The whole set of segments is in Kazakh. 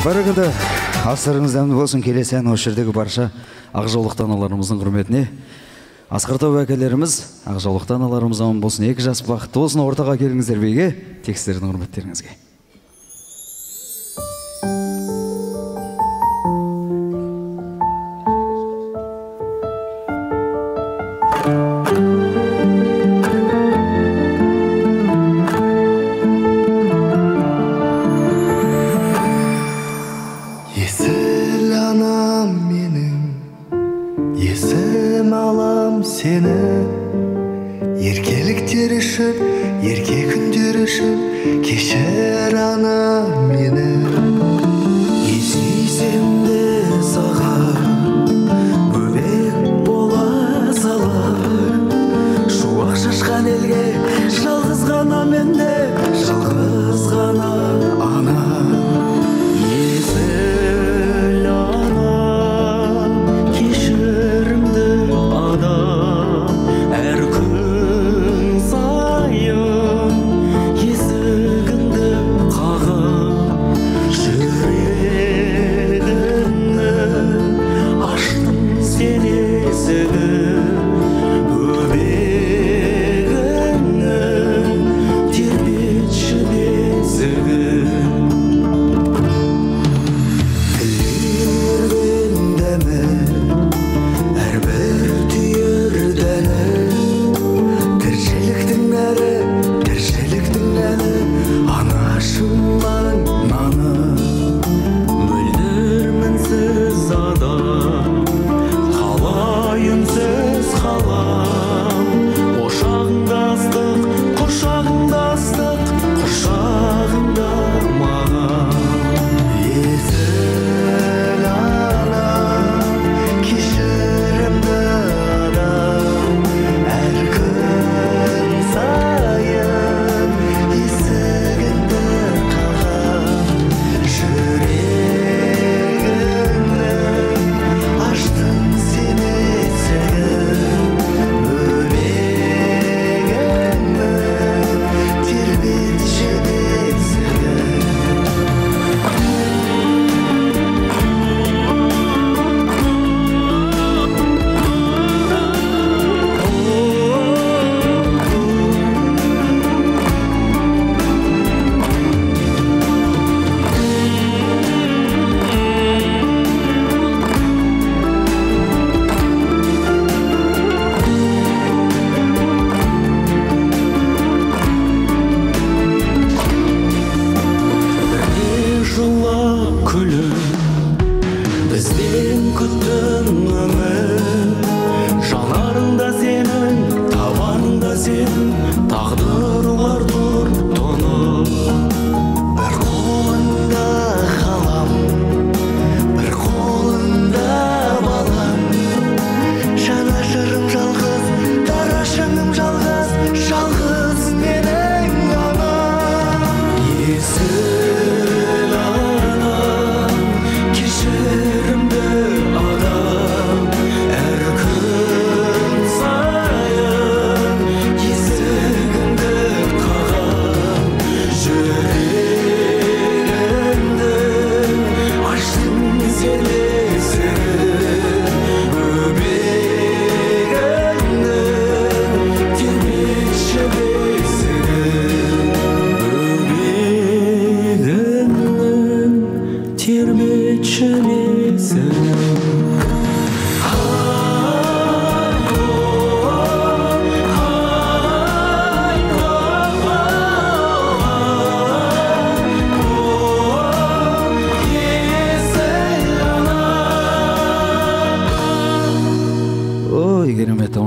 Баракалды, астарыңыз дәмді болсын. Келесі ән осы жердегі барша ақжаулықты аналарымыздың құрметіне. Асқар вәкілдеріміз, ақжаулықты аналарымыз аман болсын. Екі жас бақытты болсын. Ортаға келіңіздер бейге, текстердің құрметтеріңізге.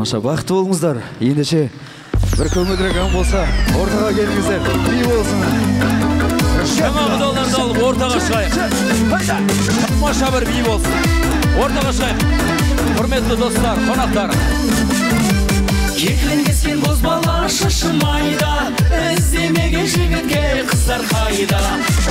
Бақытты болыңыздар. Ендеше бір көңілдірек ән болса, ортаға келіңіздер. Би болсын. Жаңа құдаларды алып ортаға шығайық. Маша бір би болсын. Ортаға шығайық. Құрметті достар, қонақтар. Кекілін кескен боз бала шашымайда, іздемеге жігітке қыздар қайда.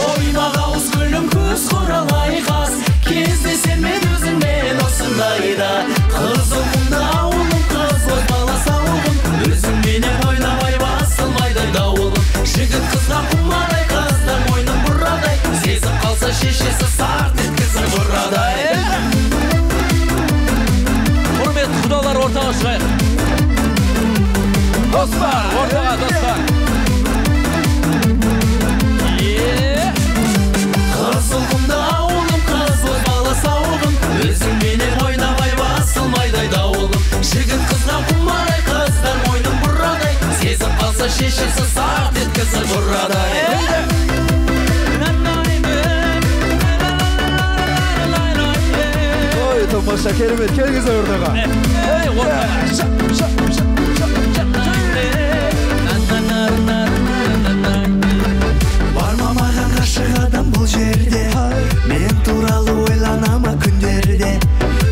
Оймақ ауыз гүлім көз құралай қас, кездесер мен өзіңмен осындайда. Қызылымды ауылым қыз ой бала сауылым, өзіңменен ойнамай басылмайды дауылым. Жігіт қызға құмарай, қыздар мойның бұрадай, сезіп қалса шешесі тамаша, керемет, келіңіздер ортаға. Барма маған ғашық адам бұл жерде, мен туралы ойланама күндерде.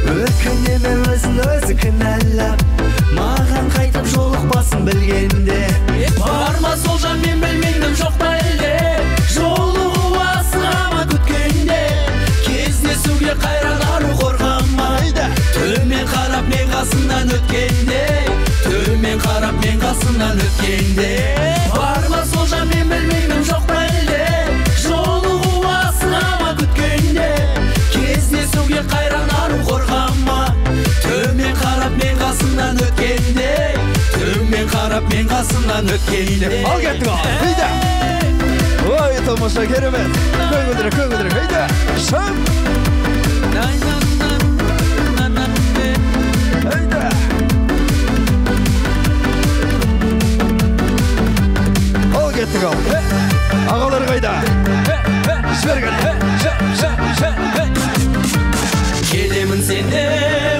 Өкінеме өзін өзі кінәлап, маған қайтып жолықпасын білгенде. Барма сол жан, мен білмеймін жоқ па әлде, жолығу асығама күткенде. Кездесуге қайран ару қорғамайды, төмен қарап мен қасымнан өткенде, төмен қарап мен қасымнан өткенде. Барма сол жан, мен білмеймін жоқ па әлде, жолығу асығама күткенде. Кездесуге қайран ару қорғама, төмен қарап мен қасымнан өткенде, төмен қарап мен қасымнан өткенде. Ал кеттік ал, үйді. Ой, тамаша, керемет. Көңілдірек, үйді. Шым. Үйді. Ал кеттік ал. Ағалар қайда? Жіберген. Келемін сенде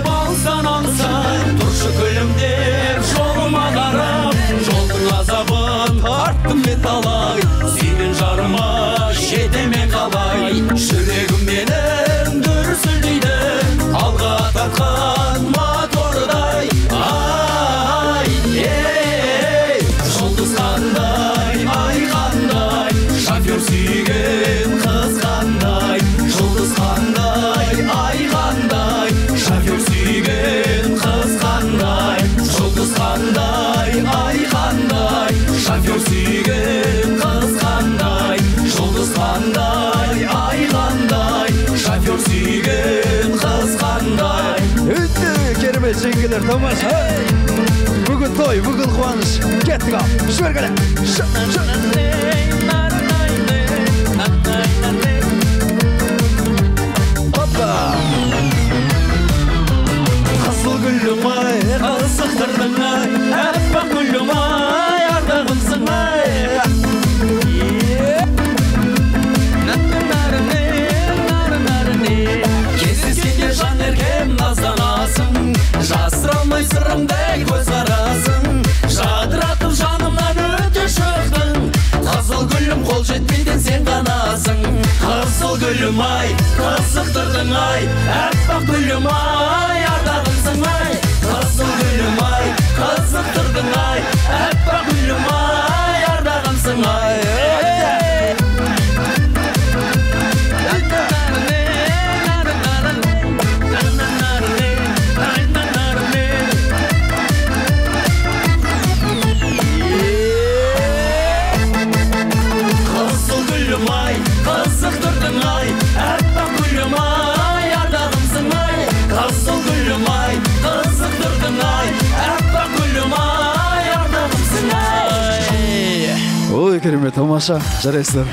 балсан алсай, тұршы күлімдеп жолыма қарап, жолдың азабын тарттым мен талай, сүйген жарыма жетеме қалай. Жүрегім менің дүрсілдейді, алға тартқан мотордай. Ай, ей, жұлдыз қандай, ай қандай, шофер сүйген қыз қандай. Жұлдыз қандай, ай қандай, шофер сүйген қыз қандай. Жұлдыз қандай, ай қандай, шофер сүйген қыз қандай. Жұлдыз қандай, ай қандай, шофер сүйген қыз қандай. Үйді, керемет жеңгелер, тамаша. Бүгін той, бүгін қуаныш. Кеттік ал, жібергені. Қызыл гүлім ай, қызықтырдың ай, әппақ гүлім ай, ардағымсың ай. Кездескенде жан еркем назданасың, жасыра алмай сырымдай көз қарасың. Жадыратып жанымнан өте шықтың, қызыл гүлім қол жетпейден сен ғанасың. Қызыл гүлім ай, қызықтырдың ай, әппақ гүлім ай, ардағымсың ай. Қызыл гүлім ай, қызықтырдың ай, әппақ гүлім ай, ардағымсың ай. Қызыл гүлім ай, қызықтырдың ай, әппақ гүлім ай, ардағымсың ай. Қызыл гүлім ай, қызықтырдың ай, әппақ гүлім ай, ардағымсың ай. Ой, керемет, тамаша. Жарайсыздар.